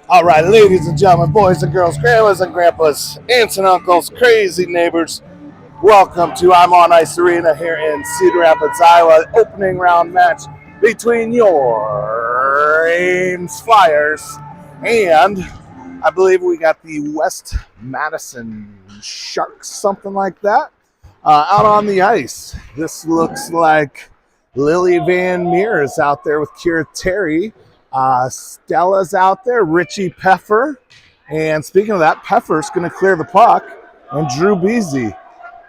All right, ladies and gentlemen, boys and girls, grandmas and grandpas, aunts and uncles, crazy neighbors, welcome to I'm on Ice Arena here in Cedar Rapids, Iowa, opening round match between your Ames Flyers and I believe we got the West Madison Sharks, something like that, out on the ice. This looks like Lily Van Meer is out there with Kira Terry. Stella's out there, Richie Peffer. And speaking of that, Peffer's going to clear the puck. And Drew Beasy,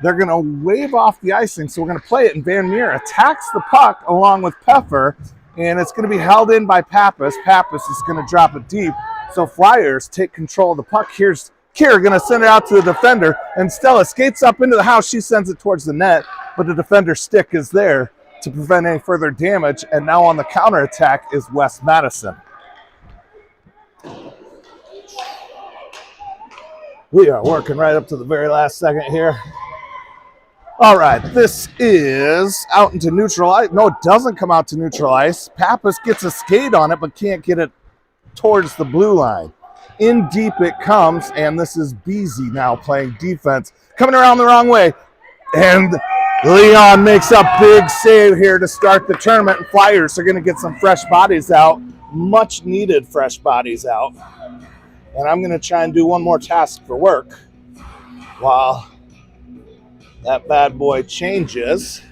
they're going to wave off the icing, so we're going to play it. And Van Meer attacks the puck along with Peffer. And it's going to be held in by Pappas. Pappas is going to drop it deep. So Flyers take control of the puck. Here's Kira going to send it out to the defender. And Stella skates up into the house. She sends it towards the net. But the defender's stick is there to prevent any further damage, and now on the counterattack is West Madison. We are working right up to the very last second here. All right, this is out into neutral ice. No, it doesn't come out to neutral ice. Pappas gets a skate on it, but can't get it towards the blue line. In deep it comes, and this is Beasy now playing defense. Coming around the wrong way, and Leon makes a big save here to start the tournament, and Flyers are going to get some fresh bodies out, much needed fresh bodies out. And I'm going to try and do one more task for work while that bad boy changes.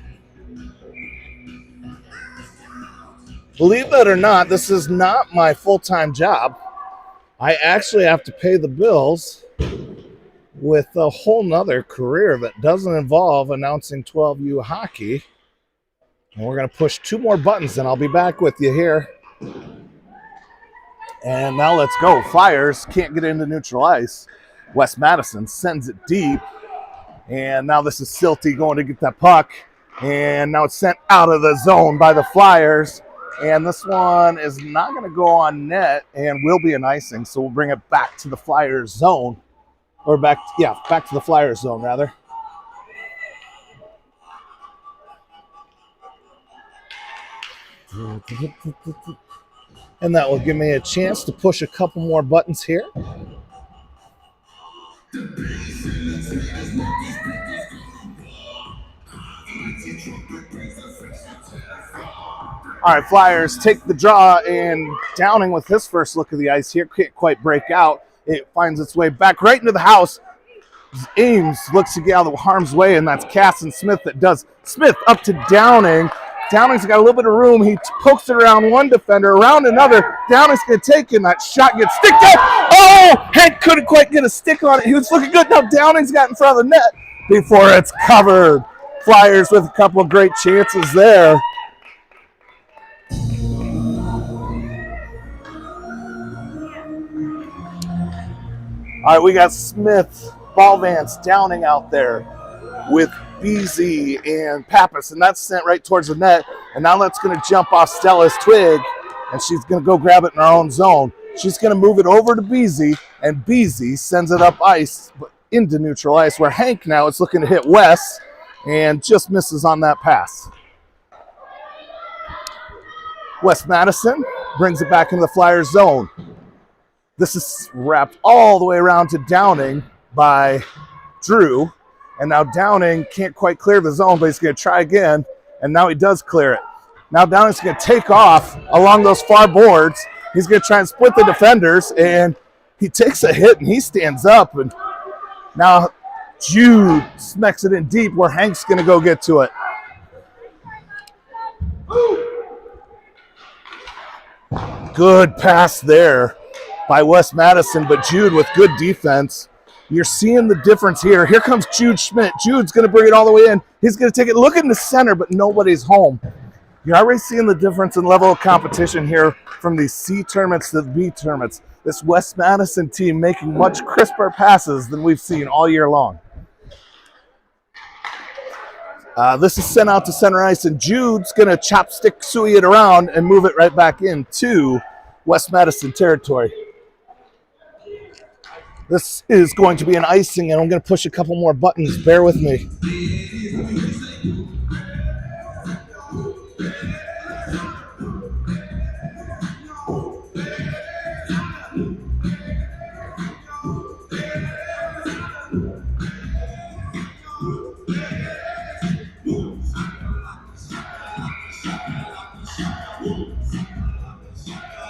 Believe it or not, this is not my full-time job. I actually have to pay the bills with a whole nother career that doesn't involve announcing 12U hockey. And we're going to push two more buttons and I'll be back with you here. And now let's go. Flyers can't get into neutral ice. West Madison sends it deep. And now this is Silty going to get that puck. And now it's sent out of the zone by the Flyers. And this one is not going to go on net and will be an icing. So we'll bring it back to the Flyers zone. Or back to the Flyers zone, rather. And that will give me a chance to push a couple more buttons here. All right, Flyers take the draw, and Downing with his first look of the ice here. Can't quite break out. It finds its way back right into the house. Ames looks to get out of the harm's way, and that's Casson Smith that does. Smith up to Downing. Downing's got a little bit of room. He pokes it around one defender, around another. Downing's going to take it, and that shot gets sticked out. Oh, Hank couldn't quite get a stick on it. He was looking good. Now Downing's got in front of the net before it's covered. Flyers with a couple of great chances there. All right, we got Smith, Ballvance, Downing out there with Beasy and Pappas, and that's sent right towards the net. And now that's going to jump off Stella's twig, and she's going to go grab it in her own zone. She's going to move it over to Beasy, and Beasy sends it up ice into neutral ice, where Hank now is looking to hit Wes and just misses on that pass. West Madison brings it back into the Flyers zone. This is wrapped all the way around to Downing by Drew. And now Downing can't quite clear the zone, but he's going to try again. And now he does clear it. Now Downing's going to take off along those far boards. He's going to try and split the defenders. And he takes a hit and he stands up. And now Jude smacks it in deep where Hank's going to go get to it. Good pass there by West Madison, but Jude with good defense. You're seeing the difference here. Here comes Jude Schmidt. Jude's going to bring it all the way in. He's going to take it. Look in the center, but nobody's home. You're already seeing the difference in level of competition here from these C tournaments to the B tournaments. This West Madison team making much crisper passes than we've seen all year long. This is sent out to center ice, and Jude's going to chopstick suey it around and move it right back into West Madison territory. This is going to be an icing, and I'm going to push a couple more buttons. Bear with me.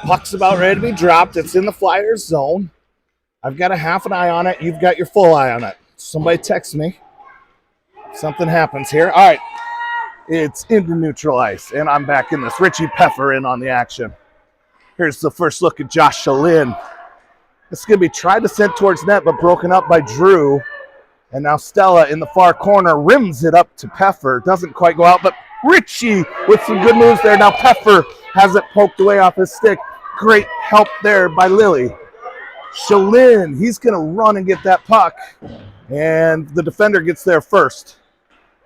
Puck's about ready to be dropped. It's in the Flyers zone. I've got a half an eye on it. You've got your full eye on it. Somebody text me. Something happens here. All right. It's into neutral ice, and I'm back in this. Richie Peffer in on the action. Here's the first look at Josh Shalin. This is going to be tried to send towards net, but broken up by Drew. And now Stella in the far corner rims it up to Peffer. Doesn't quite go out, but Richie with some good moves there. Now Peffer has it poked away off his stick. Great help there by Lilly. Shalin, he's going to run and get that puck. And the defender gets there first.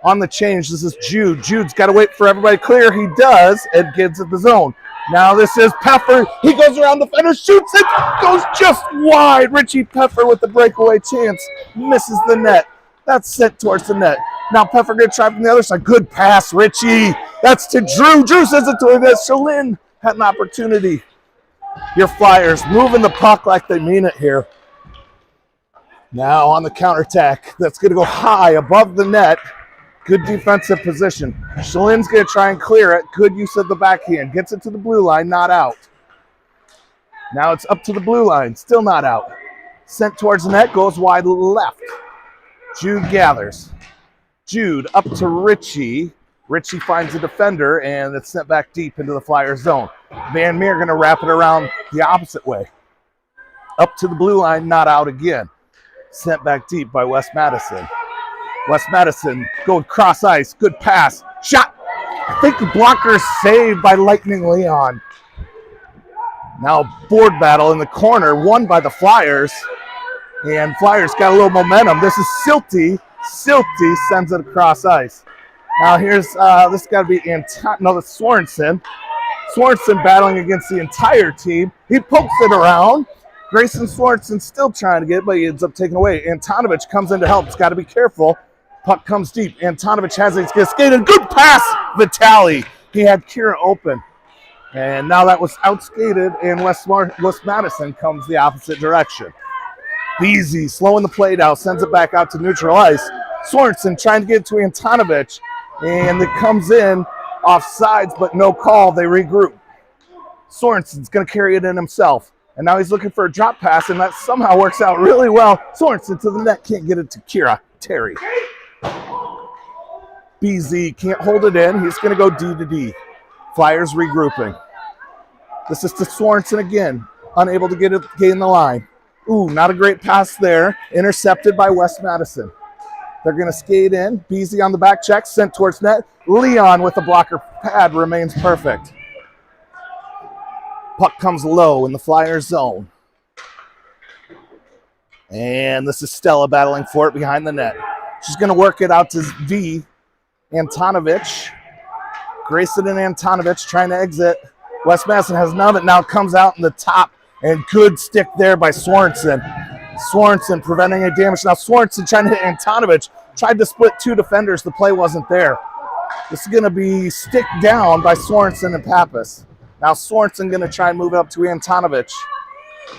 On the change, this is Jude. Jude's got to wait for everybody to clear. He does, and gets at the zone. Now this is Peffer. He goes around the defender, shoots it, goes just wide. Richie Peffer with the breakaway chance. Misses the net. That's sent towards the net. Now Peffer going to try from the other side. Good pass, Richie. That's to Drew. Drew sends it to him. Shalin had an opportunity. Your Flyers moving the puck like they mean it here. Now on the counterattack. That's going to go high above the net. Good defensive position. Shalin's going to try and clear it. Good use of the backhand. Gets it to the blue line, not out. Now it's up to the blue line, still not out. Sent towards the net, goes wide left. Jude gathers. Jude up to Richie. Richie finds a defender, and it's sent back deep into the Flyers zone. Van Meer going to wrap it around the opposite way. Up to the blue line, not out again. Sent back deep by Wes Madison. Wes Madison going cross ice. Good pass. Shot. I think the blocker is saved by Lightning Leon. Now board battle in the corner, won by the Flyers. And Flyers got a little momentum. This is Silty. Silty sends it across ice. Now here's, this got to be Sorensen. Sorensen battling against the entire team. He pokes it around. Grayson Sorensen still trying to get it, but he ends up taking away. Antonovich comes in to help. It's got to be careful. Puck comes deep. Antonovich has it. He's going to skate in. Good pass, Vitali. He had Kira open. And now that was outskated, and Wes Madison comes the opposite direction. Beasy slowing the play down, sends it back out to neutral ice. Sorensen trying to get it to Antonovich, and it comes in off sides, but no call. They regroup. Sorensen's going to carry it in himself. And now he's looking for a drop pass, and that somehow works out really well. Sorensen to the net, can't get it to Kira. Terry. BZ can't hold it in. He's going to go D to D. Flyers regrouping. This is to Sorensen again. Unable to get it, gain the line. Ooh, not a great pass there. Intercepted by Wes Madison. They're going to skate in. BZ on the back check, sent towards net. Leon with the blocker pad remains perfect. Puck comes low in the Flyers zone. And this is Stella battling for it behind the net. She's going to work it out to V. Antonovich. Grayson and Antonovich trying to exit. Wes Madison has none of it. Now comes out in the top. And good stick there by Sorensen. Sorensen preventing any damage. Now Sorensen trying to hit Antonovich. Tried to split two defenders. The play wasn't there. This is going to be stick down by Sorensen and Pappas. Now Sorensen going to try and move it up to Antonovich.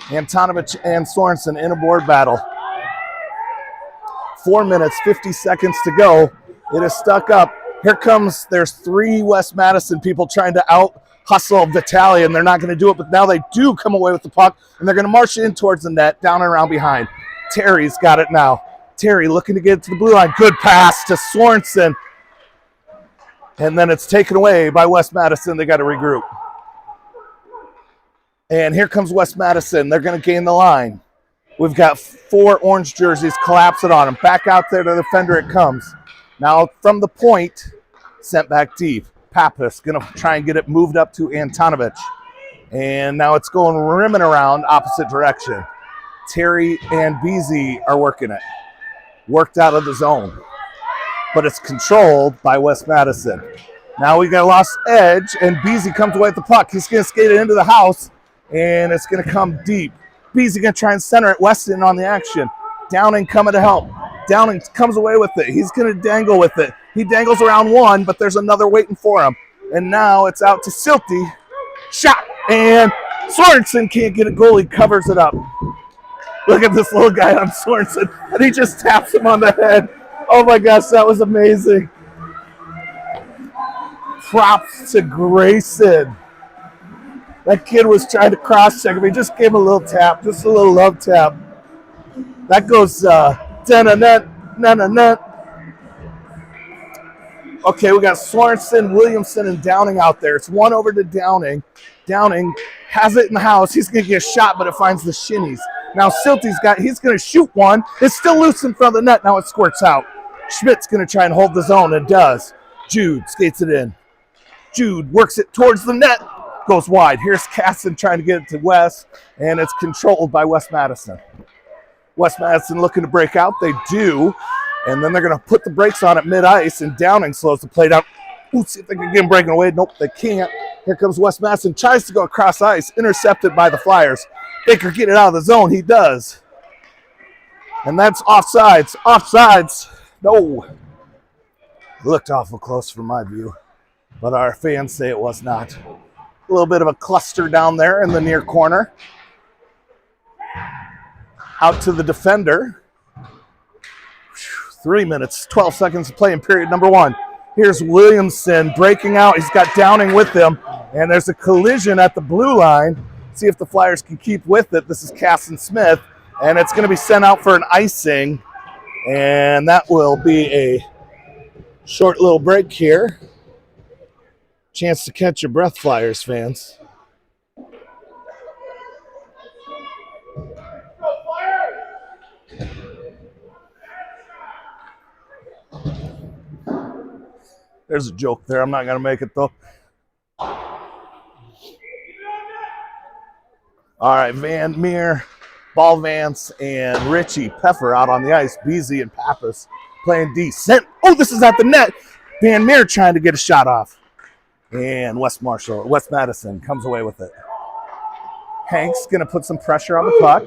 Antonovich and Sorensen in a board battle. 4 minutes, 50 seconds to go. It is stuck up. Here comes, there's three Wes Madison people trying to out-hustle Vitali, and they're not going to do it, but now they do come away with the puck, and they're going to march it in towards the net, down and around behind. Terry's got it now. Terry looking to get it to the blue line. Good pass to Sorensen. And then it's taken away by Wes Madison. They got to regroup. And here comes Wes Madison. They're going to gain the line. We've got 4 orange jerseys collapsing on him. Back out there to the defender it comes. Now from the point, sent back deep. Pappas going to try and get it moved up to Antonovich. And now it's going rimming around opposite direction. Terry and BZ are working it. Worked out of the zone. But it's controlled by Wes Madison. Now we got a lost edge, and BZ comes away with the puck. He's going to skate it into the house, and it's going to come deep. BZ going to try and center it. Weston on the action. Downing coming to help. Downing comes away with it. He's going to dangle with it. He dangles around one, but there's another waiting for him. And now it's out to Silty. Shot, and Sorensen can't get it. Goalie covers it up. Look at this little guy on Sorensen, and he just taps him on the head. Oh my gosh, that was amazing. Props to Grayson. That kid was trying to cross-check him. He just gave him a little tap, just a little love tap. That goes da-na-net, na-na-net. Okay, we got Sorensen, Williamson, and Downing out there. It's 1 over to Downing. Downing has it in the house. He's going to get a shot, but it finds the shinnies. Now he's going to shoot one. It's still loose in front of the net. Now it squirts out. Schmidt's going to try and hold the zone, and does. Jude skates it in. Jude works it towards the net. Goes wide. Here's Casson trying to get it to Wes, and it's controlled by West Madison. West Madison looking to break out. They do. And then they're going to put the brakes on at mid-ice, and Downing slows the play down. Ooh, see if they can get him breaking away. Nope, they can't. Here comes West Madison. Tries to go across ice. Intercepted by the Flyers. Baker get it out of the zone. He does. And that's offsides. Offsides. No. Looked awful close from my view, but our fans say it was not. A little bit of a cluster down there in the near corner. Out to the defender. 3 minutes, 12 seconds to play in period number 1. Here's Williamson breaking out. He's got Downing with him, and there's a collision at the blue line. See if the Flyers can keep with it. This is Casson Smith, and it's going to be sent out for an icing, and that will be a short little break here. Chance to catch your breath, Flyers fans. There's a joke there. I'm not going to make it, though. All right, Van Meer, Ball Vance, and Richie Peffer out on the ice. Beasy and Pappas playing D. Sent. Oh, this is at the net. Van Meer trying to get a shot off. And West Madison comes away with it. Hank's going to put some pressure on the puck.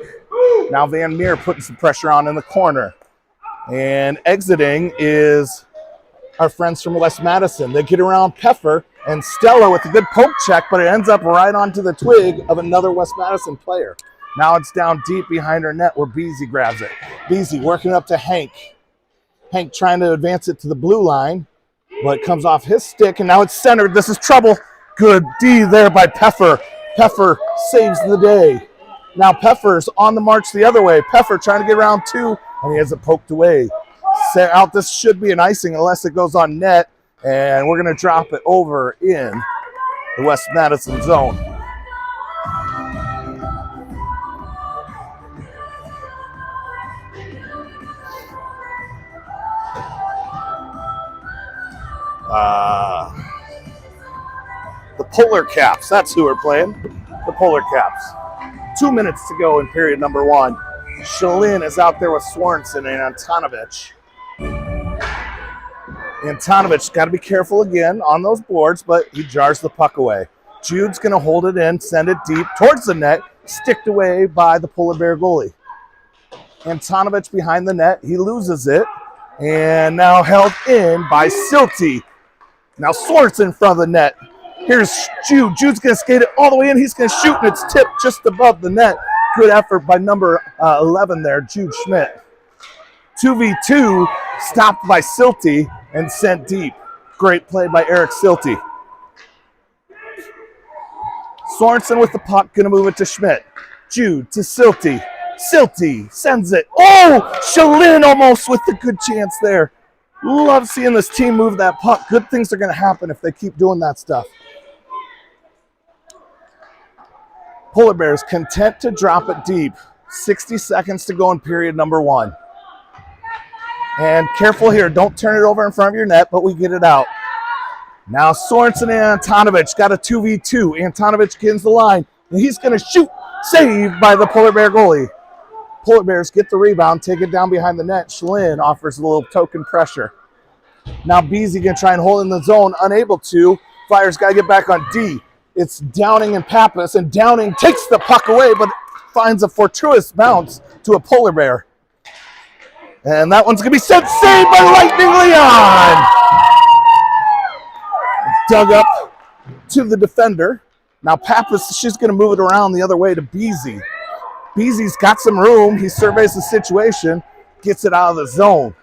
Now Van Meer putting some pressure on in the corner. And exiting is our friends from West Madison. They get around Peffer and Stella with a good poke check, but it ends up right onto the twig of another West Madison player. Now it's down deep behind her net where Beasy grabs it. Beasy working up to Hank. Hank trying to advance it to the blue line, but it comes off his stick, and now it's centered. This is trouble. Good D there by Peffer. Peffer saves the day. Now Peffer's on the march the other way. Peffer trying to get around 2, and he has it poked away. Set out. This should be an icing unless it goes on net, and we're going to drop it over in the West Madison zone. The Polar Caps, that's who we're playing. The Polar Caps. 2 minutes to go in period number 1. Shalin is out there with Swanson and Antonovich. Antonovich got to be careful again on those boards, but he jars the puck away. Jude's going to hold it in, send it deep towards the net, sticked away by the Polar Bear goalie. Antonovich behind the net, he loses it, and now held in by Silty. Now Swanson in front of the net. Here's Jude. Jude's going to skate it all the way in. He's going to shoot, and it's tipped just above the net. Good effort by number 11 there, Jude Schmidt. 2v2, stopped by Silty and sent deep. Great play by Eric Silty. Sorensen with the puck, going to move it to Schmidt. Jude to Silty. Silty sends it. Oh, Shalin almost with the good chance there. Love seeing this team move that puck. Good things are going to happen if they keep doing that stuff. Polar Bears content to drop it deep. 60 seconds to go in period number 1. And careful here, don't turn it over in front of your net, but we get it out. Now Sorensen and Antonovich got a 2v2. Antonovich gets the line, and he's going to shoot. Saved by the Polar Bear goalie. Polar Bears get the rebound, take it down behind the net. Schlin offers a little token pressure. Now Beasy going to try and hold in the zone, unable to. Flyers got to get back on D. It's Downing and Pappas, and Downing takes the puck away, but finds a fortuitous bounce to a Polar Bear. And that one's going to be saved by Lightning Leon. Dug up to the defender. Now Pappas, she's going to move it around the other way to Beasy. Beasy's got some room. He surveys the situation, gets it out of the zone.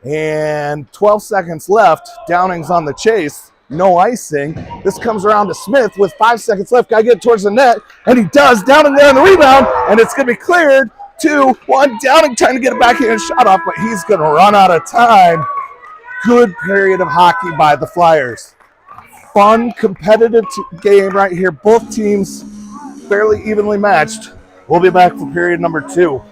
And 12 seconds left. Downing's on the chase. no icing. This comes around to Smith with 5 seconds left. Got to get towards the net, and he does. Downing there on the rebound, and it's going to be cleared. 2-1. Downing trying to get a backhand shot off, but he's going to run out of time. Good period of hockey by the Flyers. Fun, competitive game right here. Both teams fairly evenly matched. We'll be back for period number 2.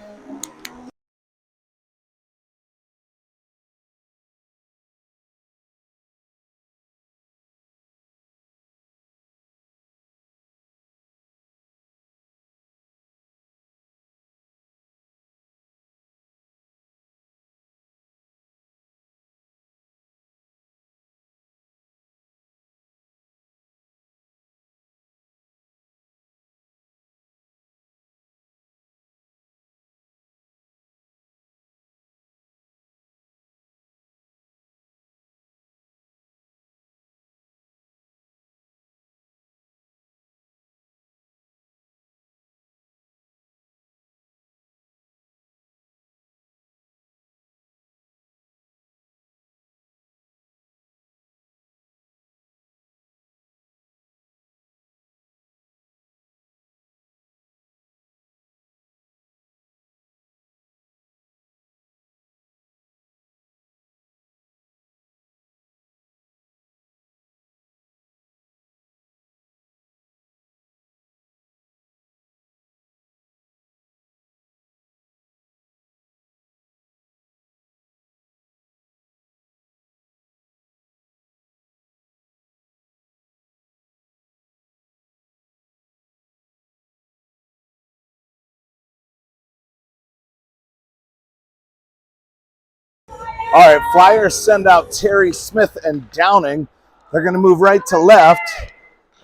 All right, Flyers send out Terry, Smith, and Downing. They're going to move right to left.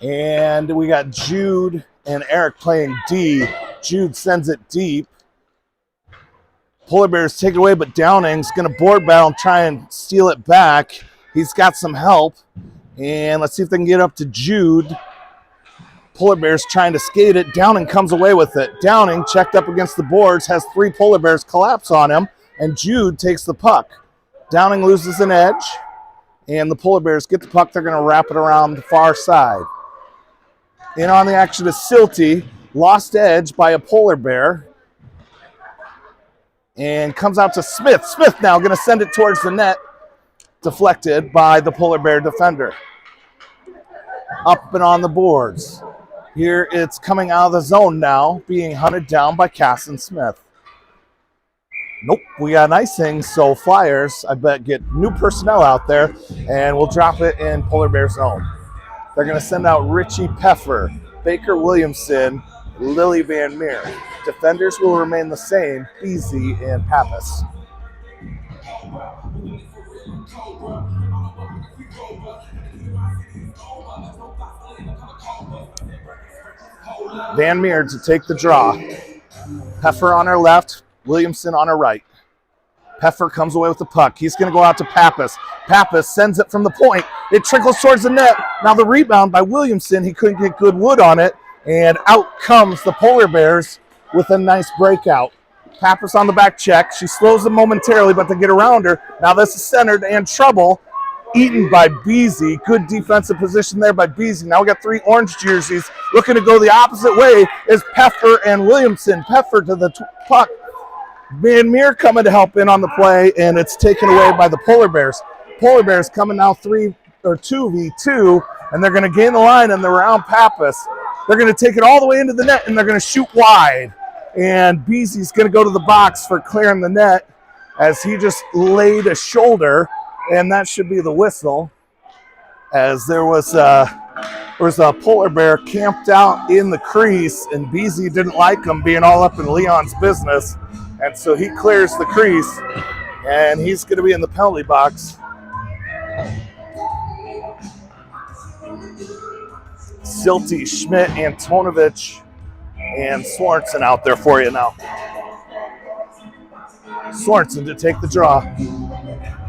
And we got Jude and Eric playing D. Jude sends it deep. Polar Bears take it away, but Downing's going to board battle and try and steal it back. He's got some help. And let's see if they can get up to Jude. Polar Bears trying to skate it. Downing comes away with it. Downing, checked up against the boards, has 3 Polar Bears collapse on him, and Jude takes the puck. Downing loses an edge, and the Polar Bears get the puck. They're going to wrap it around the far side. In on the action is Silty, lost edge by a Polar Bear, and comes out to Smith. Smith now going to send it towards the net, deflected by the Polar Bear defender. Up and on the boards. Here it's coming out of the zone now, being hunted down by Cass and Smith. Nope, we got an icing, so Flyers, I bet, get new personnel out there, and we'll drop it in Polar Bear zone. They're going to send out Richie Peffer, Baker Williamson, Lily Van Meer. Defenders will remain the same, Beasy and Pappas. Van Meer to take the draw. Peffer on our left, Williamson on her right. Peffer comes away with the puck. He's going to go out to Pappas. Pappas sends it from the point. It trickles towards the net. Now the rebound by Williamson. He couldn't get good wood on it. And out comes the Polar Bears with a nice breakout. Pappas on the back check. She slows them momentarily, but they get around her. Now this is centered and trouble. Eaten by Beasy. Good defensive position there by Beasy. Now we got 3 orange jerseys. Looking to go the opposite way is Peffer and Williamson. Peffer to the puck. Van Meer coming to help in on the play, and it's taken away by the Polar Bears. Polar Bears coming now 2v2, and they're going to gain the line, and they're around Pappas. They're going to take it all the way into the net, and they're going to shoot wide. And Beasy's going to go to the box for clearing the net as he just laid a shoulder, and that should be the whistle, as there was a Polar Bear camped out in the crease, and Beasy didn't like him being all up in Leon's business. And so he clears the crease, and he's going to be in the penalty box. Silty, Schmidt, Antonovich, and Sorensen out there for you now. Sorensen to take the draw.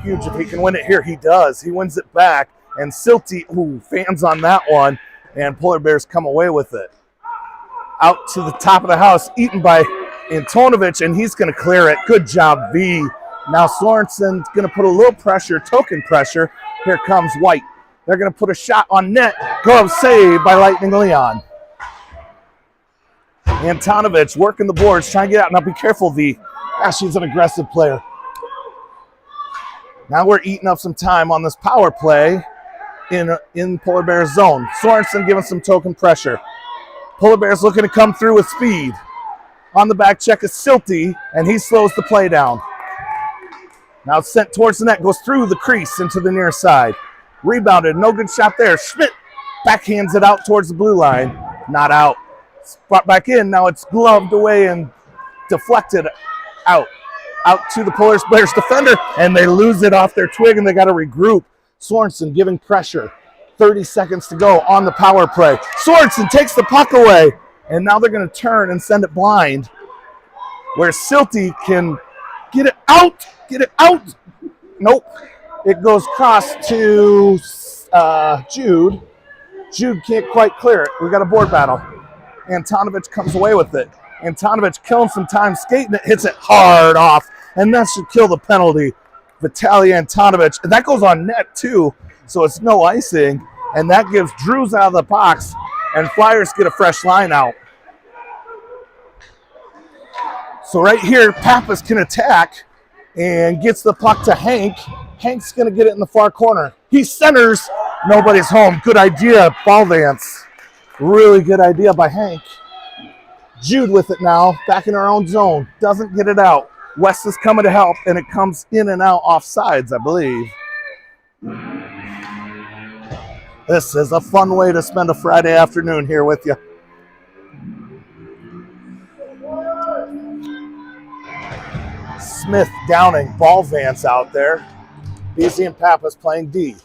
Huge if he can win it here. He does. He wins it back. And Silty, fans on that one, and Polar Bears come away with it. Out to the top of the house, eaten by Antonovich, and he's going to clear it. Good job, V. Now Sorensen's going to put a little pressure, token pressure. Here comes White. They're going to put a shot on net. Glove saved by Lightning Leon. Antonovich working the boards, trying to get out. Now be careful, V. Gosh, she's an aggressive player. Now we're eating up some time on this power play in Polar Bears zone. Sorensen giving some token pressure. Polar Bears looking to come through with speed. On the back check is Silty, and he slows the play down. Now it's sent towards the net, goes through the crease into the near side. Rebounded, no good shot there. Schmidt backhands it out towards the blue line. Not out. Brought back in, now it's gloved away and deflected out to the Polar Bears defender, and they lose it off their twig, and they got to regroup. Sorensen giving pressure. 30 seconds to go on the power play. Sorensen takes the puck away, and now they're going to turn and send it blind, where Silty can get it out. Get it out. Nope. It goes across to Jude. Jude can't quite clear it. We got a board battle. Antonovich comes away with it. Antonovich killing some time skating it, hits it hard off, and that should kill the penalty. Vitaly Antonovich, and that goes on net too, so it's no icing, and that gives Drews out of the box, and Flyers get a fresh line out. So right here, Pappas can attack and gets the puck to Hank. Hank's going to get it in the far corner. He centers. Nobody's home. Good idea, ball dance. Really good idea by Hank. Jude with it now, back in our own zone. Doesn't get it out. West is coming to help, and it comes in and out off sides, I believe. This is a fun way to spend a Friday afternoon here with you. Smith, Downing, ball Vance out there. Beasley and Pappas playing D.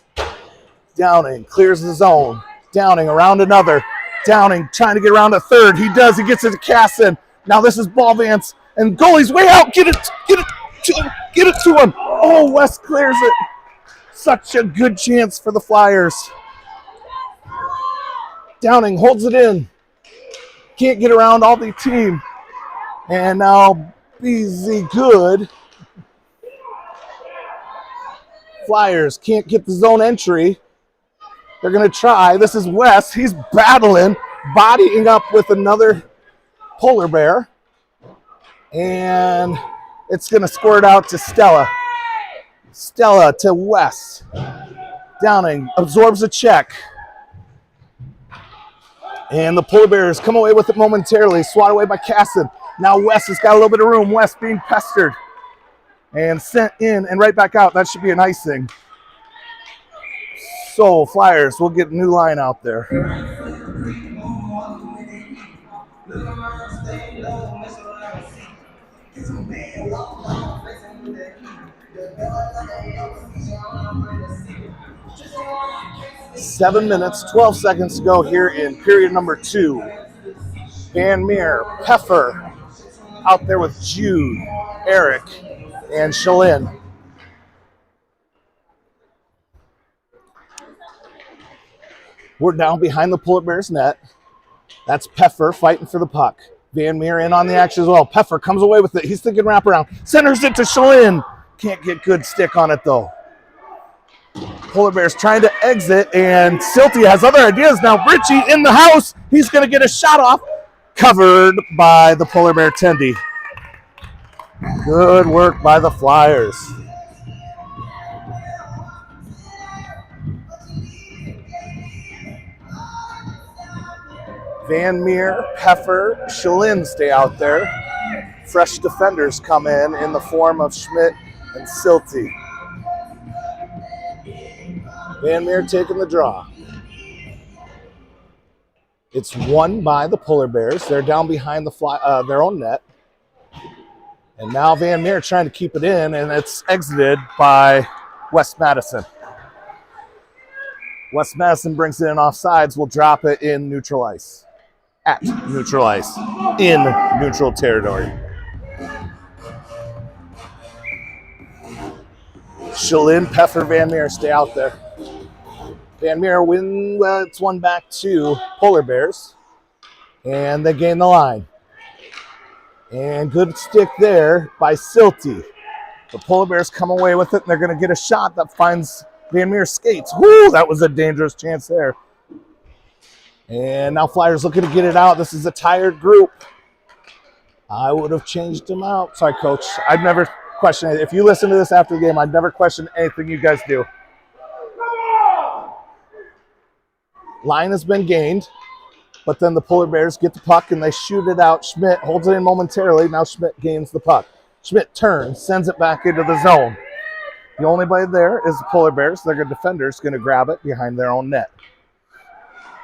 Downing clears the zone. Downing around another. Downing trying to get around a third. He does. He gets it to Casson. Now this is ball Vance. And goalie's way out. Get it to him. Oh, West clears it. Such a good chance for the Flyers. Downing holds it in. Can't get around all the team. And now Beasley good. Flyers can't get the zone entry. They're going to try. This is West. He's battling, bodying up with another Polar Bear. And it's going to squirt out to Stella. Stella to West. Downing absorbs a check. And the Polar Bears come away with it momentarily. Swat away by Casson. Now West has got a little bit of room. West being pestered. And sent in and right back out. That should be an icing. So Flyers will get a new line out there. Seven minutes, 12 seconds to go here in period number 2. Van Meer, Peffer out there with Jude, Eric, and Shalin. We're down behind the Polar Bears net. That's Peffer fighting for the puck. Van Meer in on the action as well. Peffer comes away with it. He's thinking wraparound. Centers it to Shalin. Can't get good stick on it though. Polar Bears trying to exit, and Silty has other ideas now. Richie in the house. He's going to get a shot off. Covered by the Polar Bear Tendy. Good work by the Flyers. Van Meer, Peffer, Shalin stay out there. Fresh defenders come in the form of Schmidt and Silty. Van Meer taking the draw. It's won by the Polar Bears. They're down behind the their own net. And now Van Meer trying to keep it in, and it's exited by West Madison. West Madison brings it in offsides. We'll drop it in neutral ice. At neutral ice. In neutral territory. Shalin, Peffer, Van Meer stay out there. Van Meer win. Well, it's one back to Polar Bears. And they gain the line. And good stick there by Silty. The Polar Bears come away with it, and they're going to get a shot that finds Van Meer skates. Whoo, that was a dangerous chance there. And now Flyers looking to get it out. This is a tired group. I would have changed them out. Sorry, Coach. I'd never question it. If you listen to this after the game, I'd never question anything you guys do. Line has been gained, but then the Polar Bears get the puck and they shoot it out. Schmidt holds it in momentarily. Now Schmidt gains the puck. Schmidt turns, sends it back into the zone. The only play there is the Polar Bears. Their defender's going to grab it behind their own net.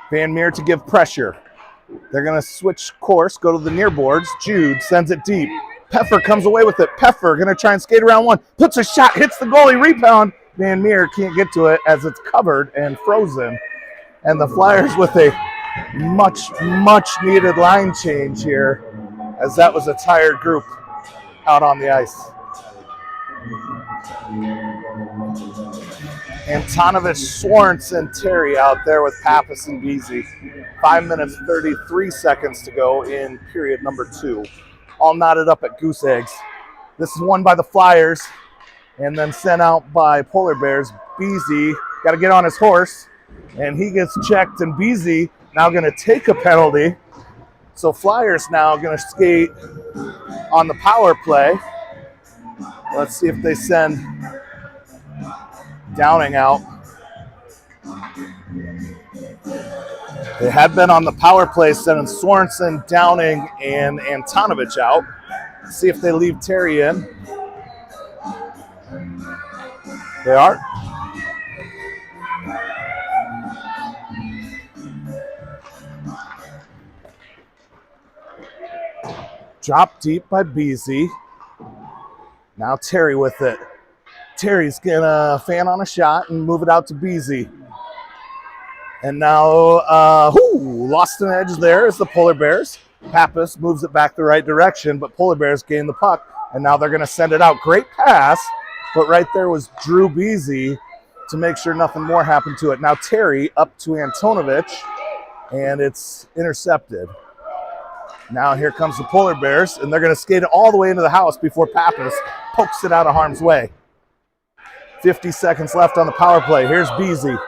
Van Meer to give pressure. They're going to switch course, go to the near boards. Jude sends it deep. Peffer comes away with it. Peffer going to try and skate around one. Puts a shot, hits the goalie, rebound. Van Meer can't get to it as it's covered and frozen. And the Flyers with a much needed line change here, as that was a tired group out on the ice. Antonovich, Sorensen, Terry out there with Pappas and Beasy. 5 minutes, 33 seconds to go in period number 2. All knotted up at goose eggs. This is won by the Flyers and then sent out by Polar Bears. Beasy got to get on his horse, and he gets checked, and Beasy now going to take a penalty. So Flyers now going to skate on the power play. Let's see if they send Downing out. They had been on the power play, sending Sorensen, Downing, and Antonovich out. Let's see if they leave Terry in. They are. Drop deep by Beasy. Now Terry with it. Terry's gonna fan on a shot and move it out to Beasy. And now, lost an edge there is the Polar Bears. Pappas moves it back the right direction, but Polar Bears gain the puck, and now they're gonna send it out. Great pass, but right there was Drew Beasy to make sure nothing more happened to it. Now Terry up to Antonovich, and it's intercepted. Now here comes the Polar Bears, and they're gonna skate it all the way into the house before Pappas pokes it out of harm's way. 50 seconds left on the power play. Here's Beasy.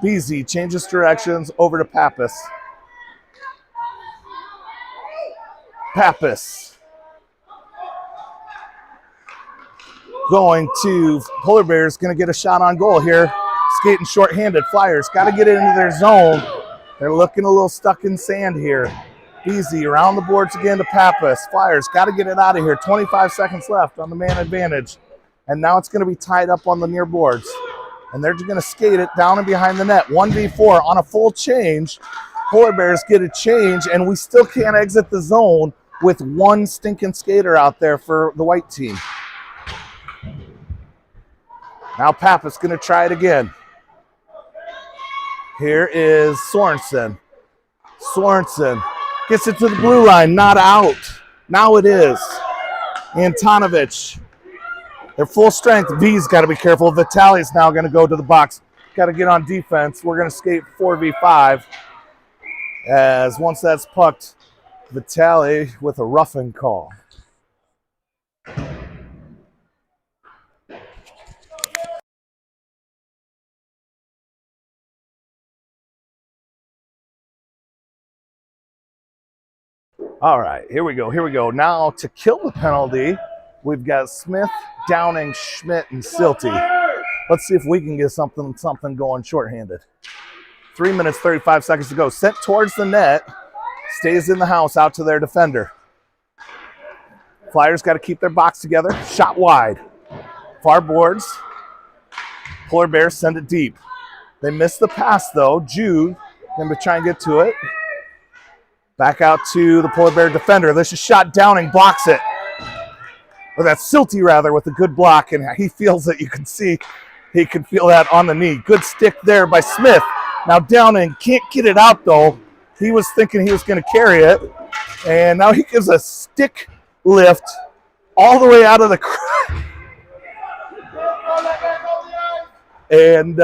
Beasy changes directions over to Pappas. Pappas going to Polar Bears, going to get a shot on goal here. Skating shorthanded. Flyers got to get it into their zone. They're looking a little stuck in sand here. Beasy around the boards again to Pappas. Flyers got to get it out of here. 25 seconds left on the man advantage. And now it's going to be tied up on the near boards. And they're just going to skate it down and behind the net. 1v4 on a full change. Polar Bears get a change, and we still can't exit the zone with one stinking skater out there for the white team. Now Pappas going to try it again. Here is Sorensen. Sorensen gets it to the blue line, not out. Now it is. Antonovich. They're full strength. V's got to be careful. Vitali's now going to go to the box. Got to get on defense. We're going to skate 4v5. As once that's pucked, Vitali with a roughing call. All right, here we go. Now to kill the penalty, we've got Smith, Downing, Schmidt, and Silty. Let's see if we can get something going shorthanded. 3 minutes, 35 seconds to go. Sent towards the net, stays in the house out to their defender. Flyers got to keep their box together. Shot wide. Far boards. Polar Bears send it deep. They missed the pass though. Jude going to try and get to it. Back out to the Polar Bear defender. This is shot. Downing blocks it. Or that's Silty rather, with a good block, and he feels it. You can see he can feel that on the knee. Good stick there by Smith. Now Downing can't get it out though. He was thinking he was going to carry it, and now he gives a stick lift all the way out of the crowd. And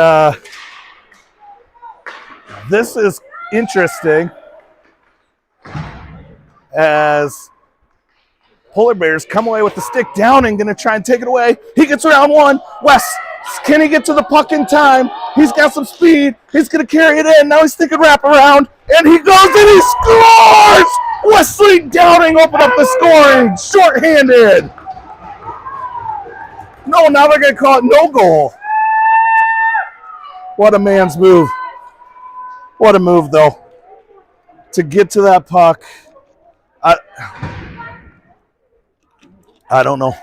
this is interesting as Polar Bears come away with the stick. Downing going to try and take it away. He gets around one. West Can he get to the puck in time? He's got some speed. He's going to carry it in. Now he's thinking wraparound. And he goes and he scores! Wesley Downing opened up the scoring. Shorthanded. No, now they're going to call it no goal. What a man's move. What a move, though. To get to that puck. I don't know.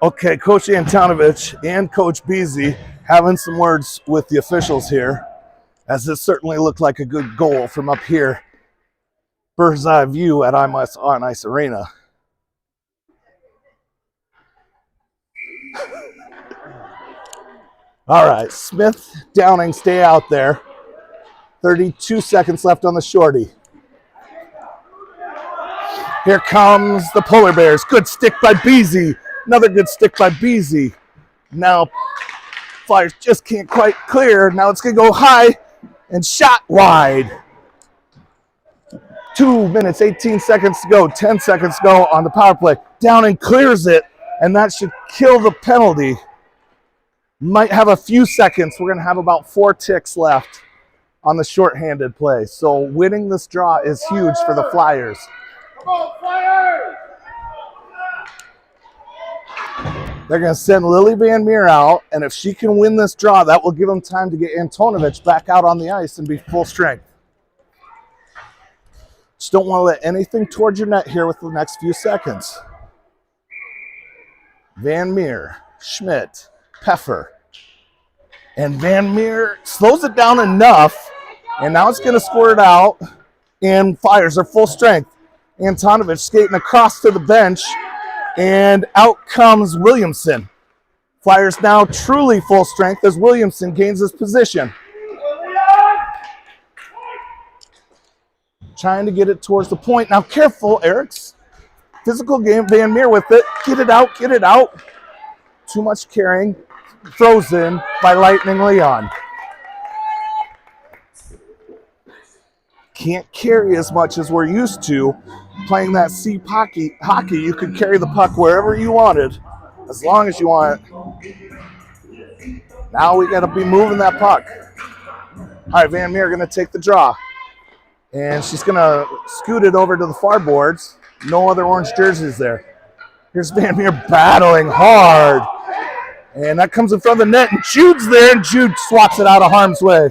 Okay, Coach Antonovich and Coach Beasy having some words with the officials here, as this certainly looked like a good goal from up here. Bird's eye view at Ames on Ice Arena. All right, Smith, Downing, stay out there. 32 seconds left on the shorty. Here comes the Polar Bears. Good stick by Beasy. Another good stick by Beasy. Now, Flyers just can't quite clear. Now it's going to go high and shot wide. 2 minutes, 18 seconds to go. 10 seconds to go on the power play. Downing clears it, and that should kill the penalty. Might have a few seconds. We're going to have about 4 ticks left on the shorthanded play. So winning this draw is huge for the Flyers. Come on, Flyers! They're going to send Lily Van Meer out, and if she can win this draw, that will give them time to get Antonovich back out on the ice and be full strength. Just don't want to let anything towards your net here with the next few seconds. Van Meer, Schmidt, Peffer. And Van Meer slows it down enough, and now it's going to squirt out, and Flyers are full strength. Antonovich skating across to the bench, and out comes Williamson. Flyers now truly full strength as Williamson gains his position. Trying to get it towards the point. Now careful, Eric's physical game. Van Meer with it. Get it out, get it out. Too much carrying. Frozen by Lightning Leon. Can't carry as much as we're used to. Playing that C hockey, you could carry the puck wherever you wanted, as long as you want it. Now we got to be moving that puck. All right, Van Meer going to take the draw. And she's going to scoot it over to the far boards. No other orange jerseys there. Here's Van Meer battling hard. And that comes in front of the net, and Jude's there, and Jude swats it out of harm's way.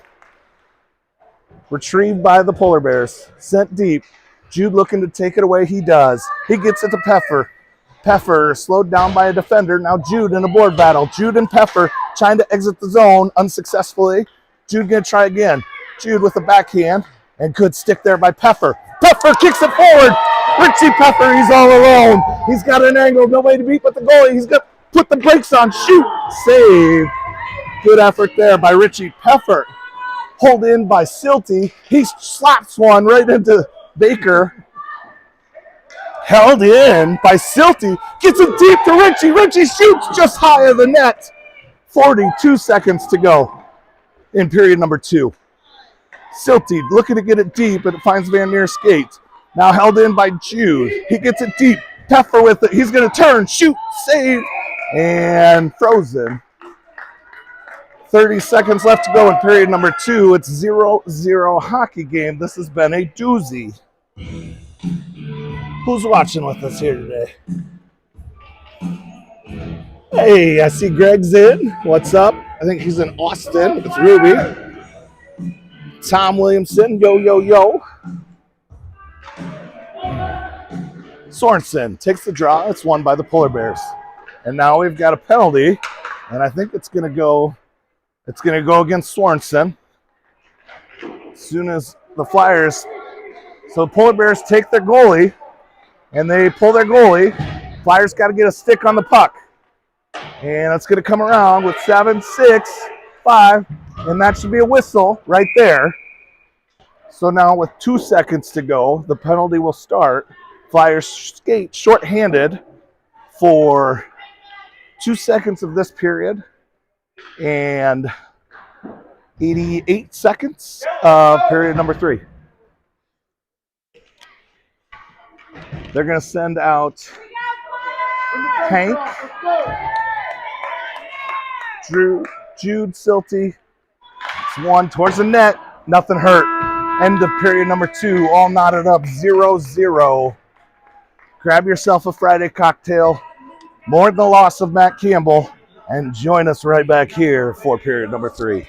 Retrieved by the Polar Bears. Sent deep. Jude looking to take it away. He does. He gets it to Peffer. Peffer slowed down by a defender. Now Jude in a board battle. Jude and Peffer trying to exit the zone unsuccessfully. Jude going to try again. Jude with a backhand. And good stick there by Peffer. Peffer kicks it forward. Richie Peffer, he's all alone. He's got an angle. No way to beat but the goalie. He's got to put the brakes on. Shoot. Save. Good effort there by Richie Peffer. Pulled in by Silty. He slaps one right into Baker. Held in by Silty. Gets it deep to Richie. Richie shoots just high of the net. 42 seconds to go in period number 2. Silty looking to get it deep, but it finds Van Meer skate. Now held in by Jude. He gets it deep. Peffer with it. He's going to turn, shoot, save, and frozen. 30 seconds left to go in period number 2. It's 0-0 hockey game. This has been a doozy. Who's watching with us here today? Hey, I see Greg's in. What's up? I think he's in Austin with Ruby. Tom Williamson, yo, yo, yo. Sorensen takes the draw. It's won by the Polar Bears. And now we've got a penalty, and I think it's going to go against Sorensen. As soon as the Flyers, so the Polar Bears take their goalie, and they pull their goalie. Flyers got to get a stick on the puck. And it's going to come around with 7, 6, 5, and that should be a whistle right there. So now with 2 seconds to go, the penalty will start. Flyers skate shorthanded for 2 seconds of this period and 88 seconds of period number 3. They're going to send out Hank Jude Silty. It's one towards the net. Nothing hurt. End of period number 2. All knotted up 0-0. Grab yourself a Friday cocktail. Mourn the loss of Matt Campbell. And join us right back here for period number 3.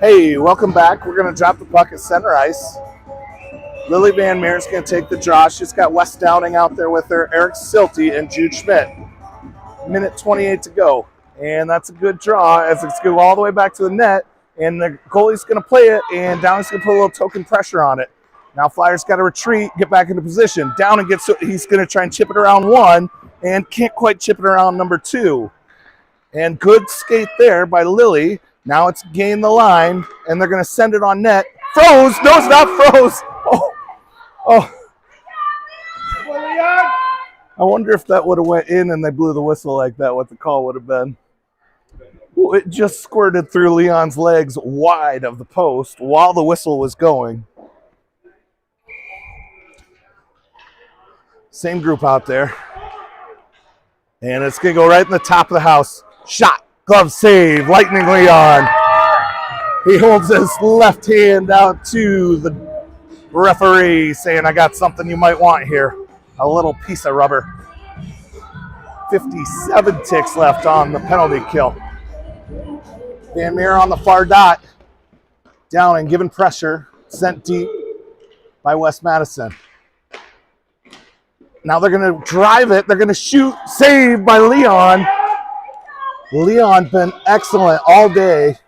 Hey, welcome back. We're going to drop the puck at center ice. Lily Van Meer's going to take the draw. She's got Wes Downing out there with her, Eric Silty, and Jude Schmidt. Minute 28 to go. And that's a good draw as it's going to go all the way back to the net. And the goalie's going to play it, and Downing's going to put a little token pressure on it. Now Flyers got to retreat, get back into position. Downing he's going to try and chip it around 1, and can't quite chip it around number 2. And good skate there by Lily. Now it's gained the line, and they're going to send it on net. Froze! No, it's not froze! Oh. I wonder if that would have went in and they blew the whistle like that, what the call would have been. Ooh, it just squirted through Leon's legs wide of the post while the whistle was going. Same group out there. And it's going to go right in the top of the house. Shot. Glove save. Lightning Leon. He holds his left hand out to the referee saying, I got something you might want here. A little piece of rubber. 57 ticks left on the penalty kill. Van Meer on the far dot. Downing given pressure. Sent deep by West Madison. Now they're going to drive it. They're going to shoot. Saved by Leon. Leon been excellent all day.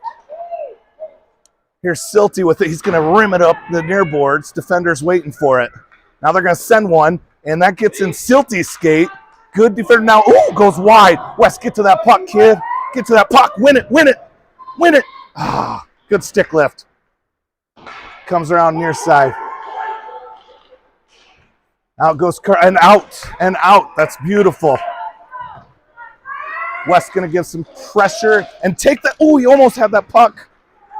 Here's Silty with it. He's going to rim it up the near boards. Defenders waiting for it. Now they're going to send one, and that gets in Silty's skate. Good defender now. Ooh, goes wide. West, get to that puck, kid. Get to that puck. Win it, win it, win it. Ah, good stick lift. Comes around near side. Out goes and out. That's beautiful. West going to give some pressure and take that. Oh, he almost had that puck.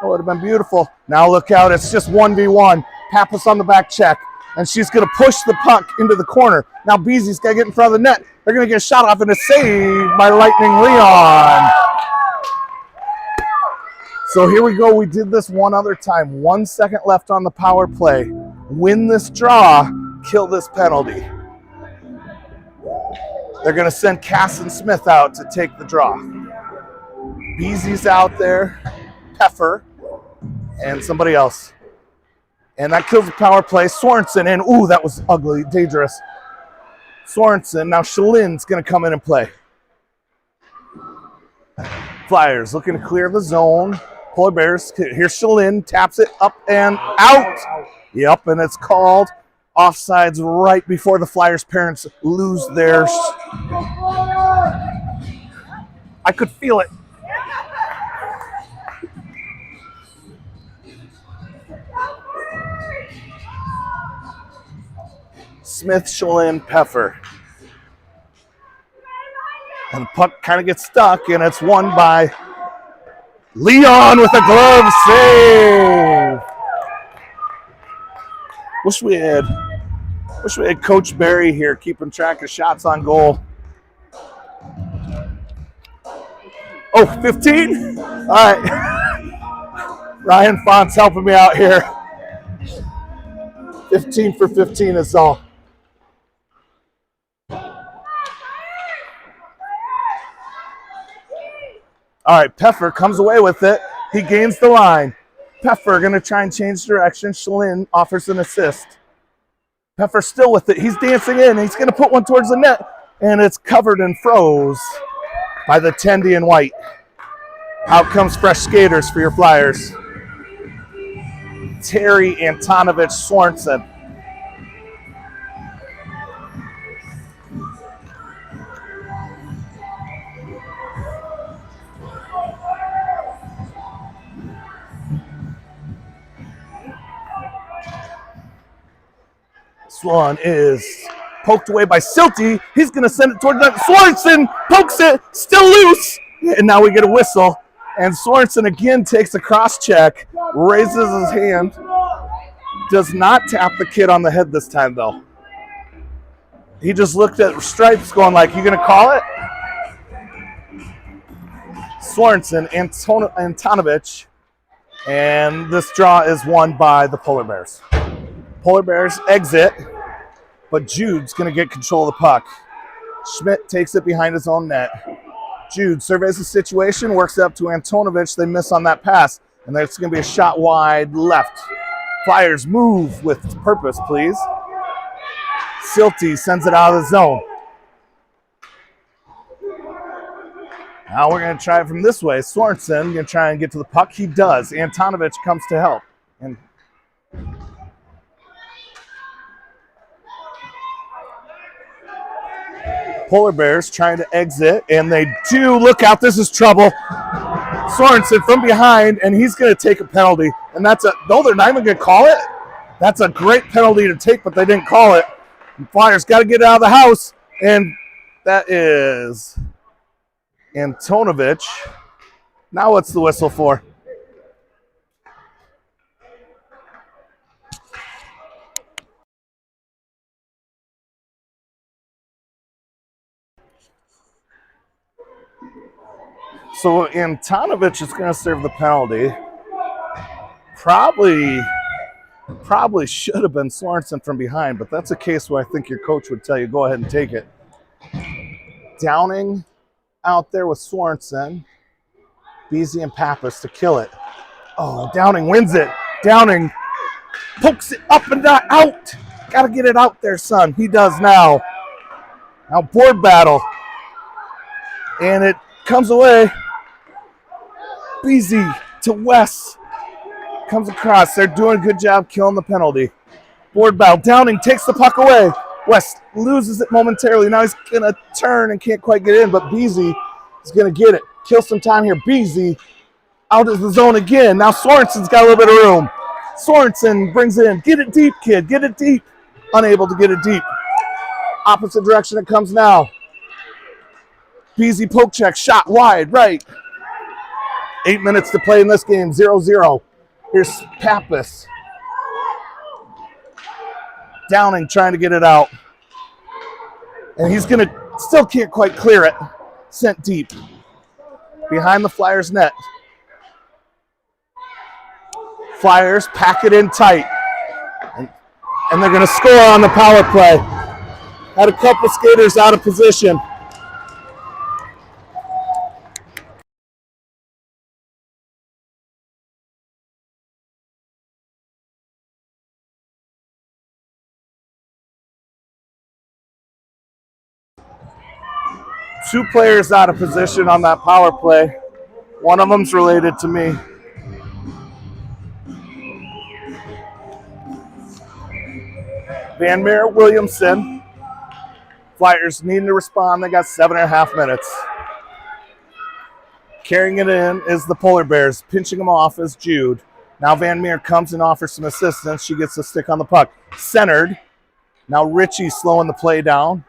That would have been beautiful. Now look out. It's just 1v1. Pappas on the back check. And she's going to push the puck into the corner. Now Beasley's got to get in front of the net. They're going to get a shot off and a save by Lightning Leon. So here we go. We did this one other time. 1 second left on the power play. Win this draw. Kill this penalty. They're going to send Casson Smith out to take the draw. Beasley's out there, Peffer, and somebody else. And that kills the power play. Sorensen in. Ooh, that was ugly, dangerous. Sorensen. Now Shalin's going to come in and play. Flyers looking to clear the zone. Polar Bears. Here's Shalin. Taps it up and out. Yep, and it's called. Offsides right before the Flyers' parents lose their... I could feel it. Smith, Shalin, Peffer. And the puck kind of gets stuck, and it's won by Leon with a glove save. Wish we had Coach Barry here keeping track of shots on goal. Oh, 15? All right. Ryan Font's helping me out here. 15 for 15 is all. All right, Peffer comes away with it. He gains the line. Peffer going to try and change direction. Shalin offers an assist. Peffer still with it. He's dancing in. He's going to put one towards the net, and it's covered and froze by the Tendy and White. Out comes fresh skaters for your Flyers. Terry Antonovich Sorensen. Swan is poked away by Silty. He's going to send it toward that. Sorensen pokes it, still loose. And now we get a whistle. And Sorensen again takes a cross check, raises his hand. Does not tap the kid on the head this time, though. He just looked at Stripes going like, you going to call it? Sorensen, Antonovich. And this draw is won by the Polar Bears. Polar Bears exit, but Jude's going to get control of the puck. Schmidt takes it behind his own net. Jude surveys the situation, works up to Antonovich. They miss on that pass, and there's going to be a shot wide left. Flyers move with purpose, please. Silty sends it out of the zone. Now we're going to try it from this way. Sorensen going to try and get to the puck. He does. Antonovich comes to help. And Polar Bears trying to exit, and they do. Look out, this is trouble. Sorensen from behind, and he's going to take a penalty. And that's a, no, they're not even going to call it. That's a great penalty to take, but they didn't call it. And Flyers got to get out of the house, and that is Antonovich. Now what's the whistle for? So Antonovich is going to serve the penalty. Probably should have been Sorensen from behind, but that's a case where I think your coach would tell you, go ahead and take it. Downing out there with Sorensen. Beasy and Pappas to kill it. Oh, Downing wins it. Downing pokes it up and not out. Got to get it out there, son. He does now. Now board battle. And it comes away. Beasy to Wes. Comes across. They're doing a good job killing the penalty. Board battle. Downing takes the puck away. West loses it momentarily. Now he's going to turn and can't quite get in, but Beasy is going to get it. Kill some time here. Beasy out of the zone again. Now Sorensen's got a little bit of room. Sorensen brings it in. Get it deep, kid. Get it deep. Unable to get it deep. Opposite direction it comes now. Beasy poke check. Shot wide right. 8 minutes to play in this game. 0-0. Here's Pappas. Downing trying to get it out. And he's going to, still can't quite clear it. Sent deep. Behind the Flyers net. Flyers pack it in tight. And they're going to score on the power play. Had a couple skaters out of position. Two players out of position on that power play. One of them's related to me. Van Meer Williamson. Flyers needing to respond. They got 7.5 minutes. Carrying it in is the Polar Bears. Pinching them off is Jude. Now Van Meer comes and offers some assistance. She gets the stick on the puck. Centered. Now Richie slowing the play down.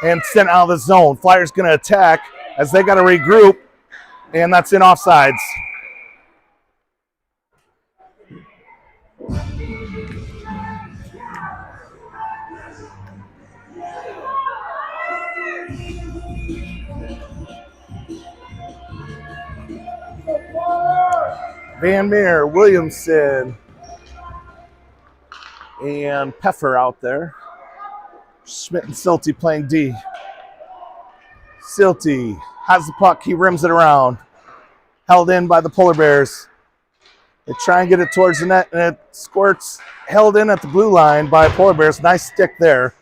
And sent out of the zone. Flyers going to attack as they got to regroup. And that's in offsides. Van Meer, Williamson, and Peffer out there. Schmidt and Silty playing D. Silty has the puck. He rims it around. Held in by the Polar Bears. They try and get it towards the net, and it squirts. Held in at the blue line by Polar Bears. Nice stick there.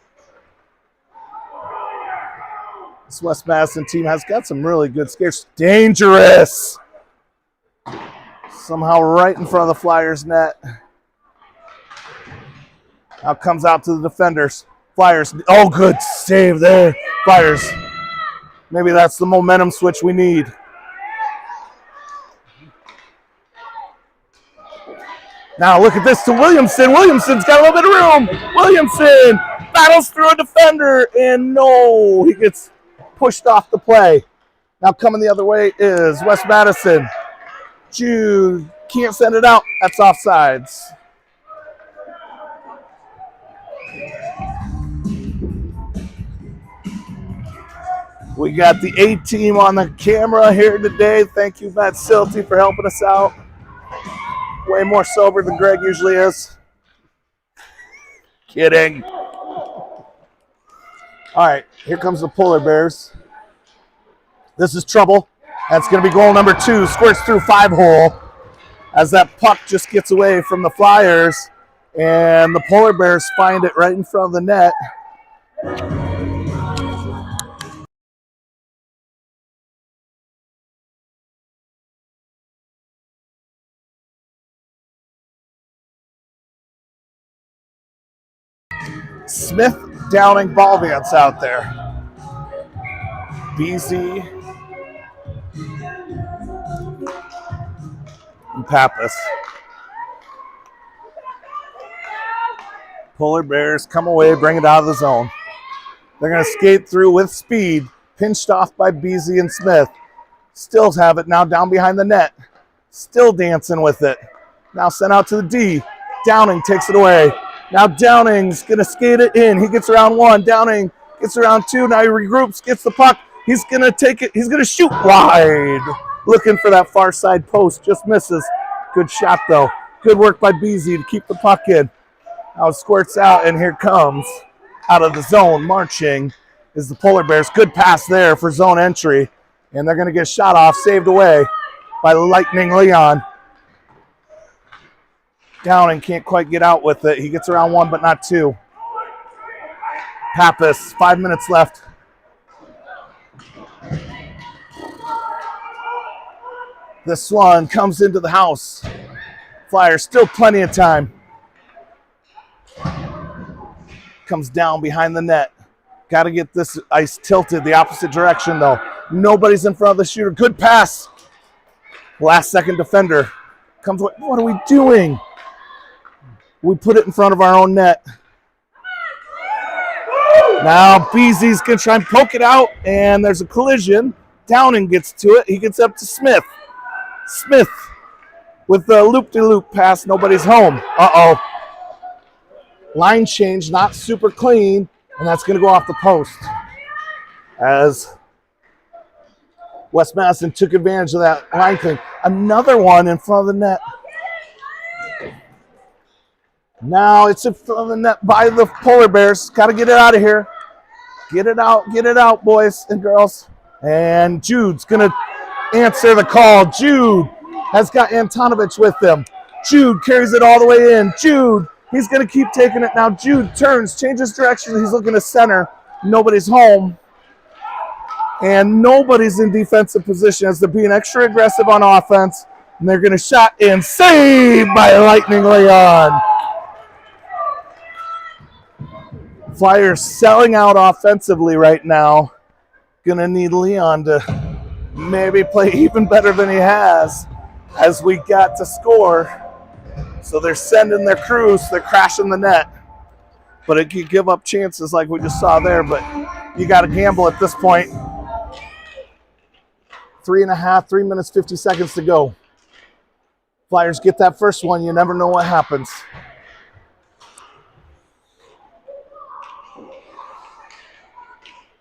This West Madison team has got some really good skates. Dangerous! Somehow right in front of the Flyers net. Now comes out to the defenders. Flyers, oh, good save there. Flyers, maybe that's the momentum switch we need. Now look at this to Williamson. Williamson's got a little bit of room. Williamson battles through a defender, and no, he gets pushed off the play. Now coming the other way is West Madison. Jude can't send it out. That's offsides. We got the A team on the camera here today. Thank you, Matt Silty, for helping us out. Way more sober than Greg usually is. Kidding. All right, here comes the Polar Bears. This is trouble. That's going to be goal number 2. Squirts through 5-hole as that puck just gets away from the Flyers, and the Polar Bears find it right in front of the net. Smith, Downing, Ballvance out there. BZ and Pappas. Polar Bears come away, bring it out of the zone. They're going to skate through with speed, pinched off by BZ and Smith. Still have it now down behind the net. Still dancing with it. Now sent out to the D. Downing takes it away. Now Downing's going to skate it in. He gets around 1. Downing gets around 2. Now he regroups, gets the puck. He's going to take it. He's going to shoot wide. Looking for that far side post. Just misses. Good shot, though. Good work by BZ to keep the puck in. Now it squirts out, and here comes, out of the zone, marching, is the Polar Bears. Good pass there for zone entry. And they're going to get shot off, saved away by Lightning Leon. Downing can't quite get out with it. He gets around 1, but not 2. Pappas, 5 minutes left. This one comes into the house. Flyers, still plenty of time. Comes down behind the net. Got to get this ice tilted the opposite direction, though. Nobody's in front of the shooter. Good pass. Last second defender. Comes. What are we doing? We put it in front of our own net. Now BZ's going to try and poke it out, and there's a collision. Downing gets to it. He gets up to Smith. Smith with the loop-de-loop pass. Nobody's home. Uh-oh. Line change, not super clean, and that's going to go off the post. As West Madison took advantage of that line clean. Another one in front of the net. Now it's in front of the net by the Polar Bears. Got to get it out of here. Get it out, boys and girls. And Jude's going to answer the call. Jude has got Antonovich with him. Jude carries it all the way in. Jude, he's going to keep taking it now. Jude turns, changes direction. He's looking to center. Nobody's home. And nobody's in defensive position as they're being extra aggressive on offense. And they're going to shot and saved by Lightning Leon. Flyers selling out offensively right now. Going to need Leon to maybe play even better than he has as we got to score. So they're sending their crews. They're crashing the net. But it could give up chances like we just saw there. But you got to gamble at this point. 3 minutes, 50 seconds to go. Flyers get that first one. You never know what happens.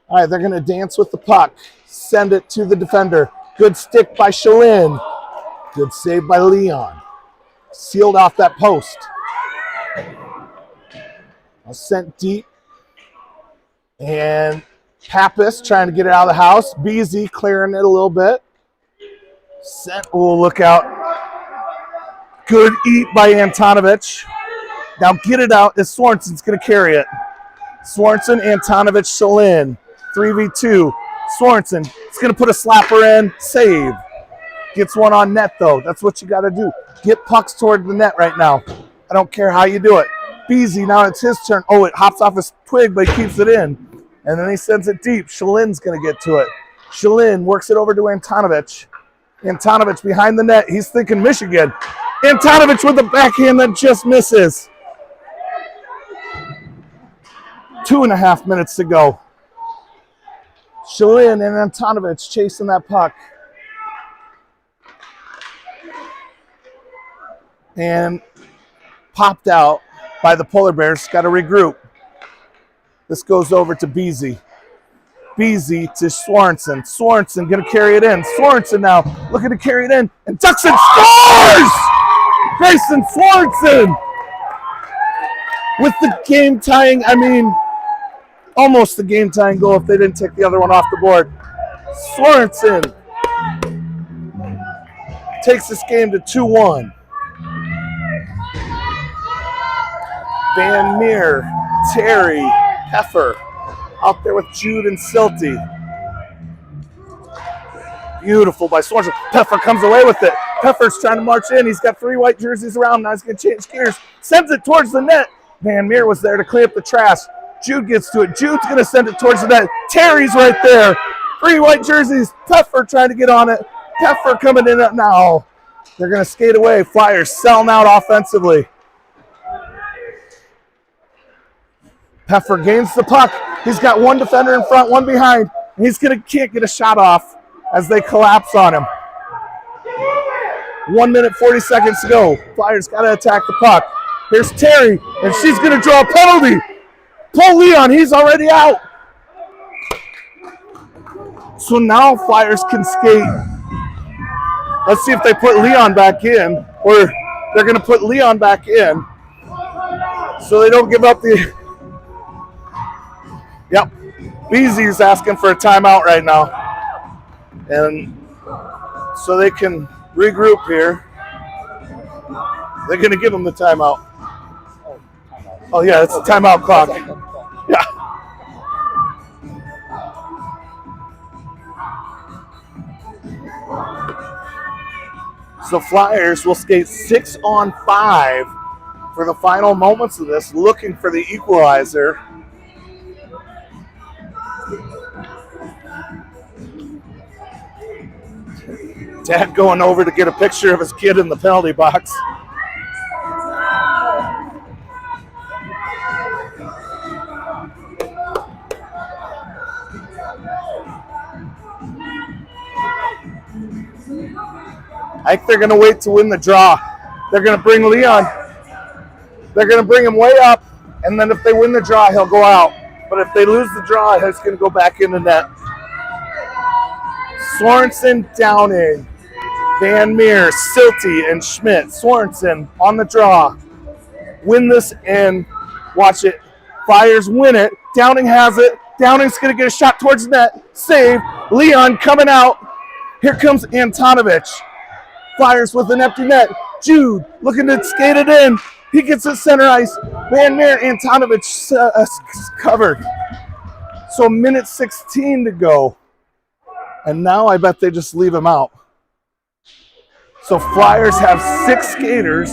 All right, they're going to dance with the puck. Send it to the defender. Good stick by Shalin. Good save by Leon. Sealed off that post. Sent deep. And Pappas trying to get it out of the house. BZ clearing it a little bit. Sent. Oh, look out. Good eat by Antonovich. Now get it out as Swarnson's going to carry it. Swanson, Antonovich, Shalin. 3v2. Swanson is going to put a slapper in. Save. Gets one on net, though. That's what you got to do. Get pucks toward the net right now. I don't care how you do it. Beasy, now it's his turn. Oh, it hops off his twig, but he keeps it in. And then he sends it deep. Shalin's going to get to it. Shalin works it over to Antonovich. Antonovich behind the net. He's thinking Michigan. Antonovich with the backhand that just misses. 2.5 minutes to go. Shalin and Antonovich chasing that puck. And popped out by the Polar Bears. Got to regroup. This goes over to Beasy. Beasy to Swanson. Swanson going to carry it in. Swanson now looking to carry it in. And ducks and scores! Grayson Swanson with the game tying, almost the game tying goal if they didn't take the other one off the board. Swanson takes this game to 2-1. Van Meer, Terry, Heffer out there with Jude and Silty. Beautiful by Swanson. Peffer comes away with it. Peffer's trying to march in. He's got 3 white jerseys around. Now he's going to change gears. Sends it towards the net. Van Meer was there to clean up the trash. Jude gets to it. Jude's going to send it towards the net. Terry's right there. 3 white jerseys. Peffer trying to get on it. Peffer coming in now. They're going to skate away. Flyers selling out offensively. Peffer gains the puck. He's got 1 defender in front, 1 behind. He's can't get a shot off as they collapse on him. 1 minute, 40 seconds to go. Flyers got to attack the puck. Here's Terry, and she's going to draw a penalty. Pull Leon, he's already out. So now Flyers can skate. Let's see if they put Leon back in, or they're going to put Leon back in so they don't give up the... Yep, Beasy's asking for a timeout right now. And so they can regroup here. They're going to give them the timeout. Oh, yeah, it's a timeout clock. Yeah. So Flyers will skate 6-on-5 for the final moments of this, looking for the equalizer. Dad going over to get a picture of his kid in the penalty box. I think they're going to wait to win the draw. They're going to bring Leon. They're going to bring him way up, and then if they win the draw, he'll go out. But if they lose the draw, he's going to go back in the net. Sorensen, Downing, Van Meer, Silty, and Schmidt. Sorensen on the draw. Win this and watch it. Flyers win it. Downing has it. Downing's going to get a shot towards the net. Save. Leon coming out. Here comes Antonovich. Flyers with an empty net. Jude looking to skate it in. He gets it center ice. Van Meer, Antonovich covered. So 1:16 to go. And now I bet they just leave him out. So Flyers have 6 skaters.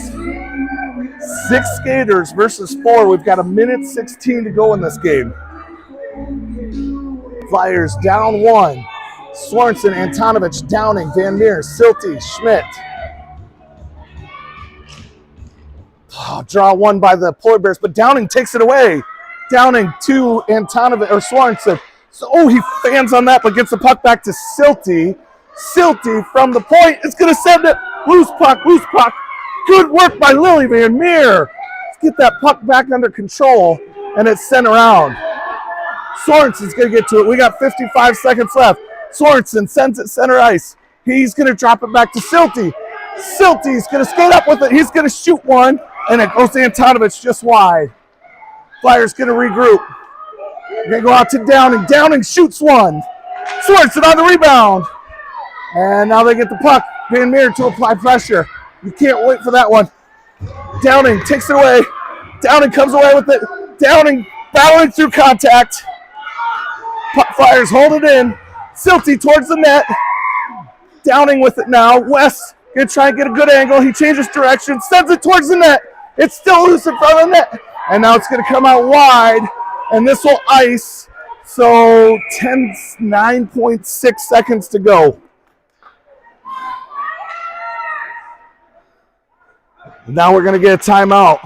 6 skaters versus 4. We've got 1:16 to go in this game. Flyers down 1. Swanson, Antonovich, Downing, Van Meer, Silty, Schmidt. Oh, draw 1 by the Polar Bears, but Downing takes it away. Downing to Antonovich, or Swanson. So, he fans on that, but gets the puck back to Silty. Silty from the point is going to send it. Loose puck, loose puck. Good work by Lily Van Meer. Let's get that puck back under control, and it's sent around. Sorensen's going to get to it. We got 55 seconds left. Sorensen sends it center ice. He's going to drop it back to Silty. Silty's going to skate up with it. He's going to shoot one, and it goes to Antonovich just wide. Flyers going to regroup. They're going to go out to Downing. Downing shoots one. Swartz it on the rebound. And now they get the puck. Van Meer to apply pressure. You can't wait for that one. Downing takes it away. Downing comes away with it. Downing battling through contact. Flyers hold it in. Silty towards the net. Downing with it now. West going to try and get a good angle. He changes direction, sends it towards the net. It's still loose in front of the net. And now it's going to come out wide. And this will ice. So 9.6 seconds to go. Now we're going to get a timeout.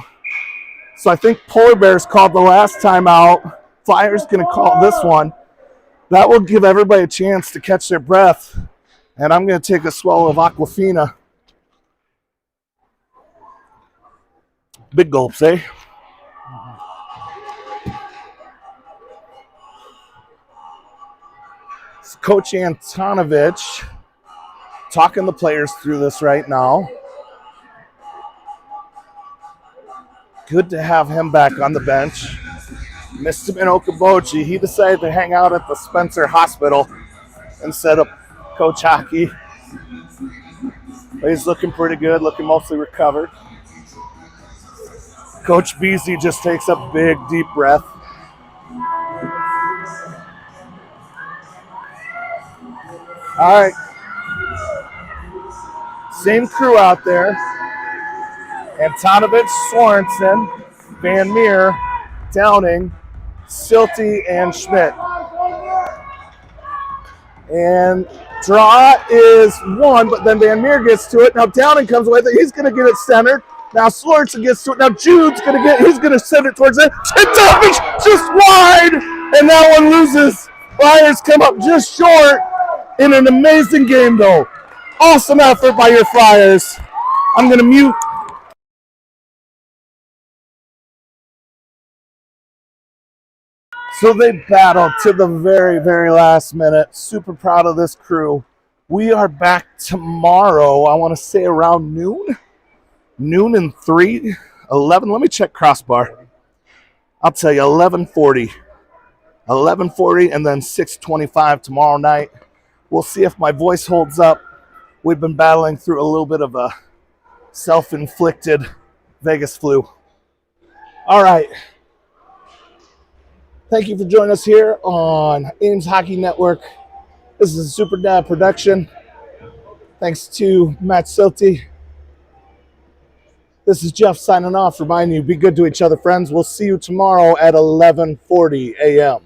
So I think Polar Bears called the last timeout. Flyers going to call this one. That will give everybody a chance to catch their breath. And I'm going to take a swallow of Aquafina. Big gulps, eh? So Coach Antonovich talking the players through this right now. Good to have him back on the bench. Mr. Okabochi, he decided to hang out at the Spencer Hospital instead of coach hockey. But he's looking pretty good, looking mostly recovered. Coach Beasy just takes a big, deep breath. All right. Same crew out there. Antonovich, Sorensen, Van Meer, Downing, Silty, and Schmidt. And draw is one, but then Van Meer gets to it. Now Downing comes away. He's going to get it centered. Now Sorensen gets to it. Now Jude's going to get. He's going to send it towards it. Antonovich just wide, and that one loses. Flyers come up just short in an amazing game, though. Awesome effort by your Flyers. I'm going to mute. So they battled to the very, very last minute. Super proud of this crew. We are back tomorrow, I want to say around noon. Noon and 11. Let me check crossbar. I'll tell you, 11:40. 11:40 and then 6:25 tomorrow night. We'll see if my voice holds up. We've been battling through a little bit of a self-inflicted Vegas flu. All right. Thank you for joining us here on Ames Hockey Network. This is a Super Dad production. Thanks to Matt Silty. This is Jeff signing off, reminding you, be good to each other, friends. We'll see you tomorrow at 11:40 a.m.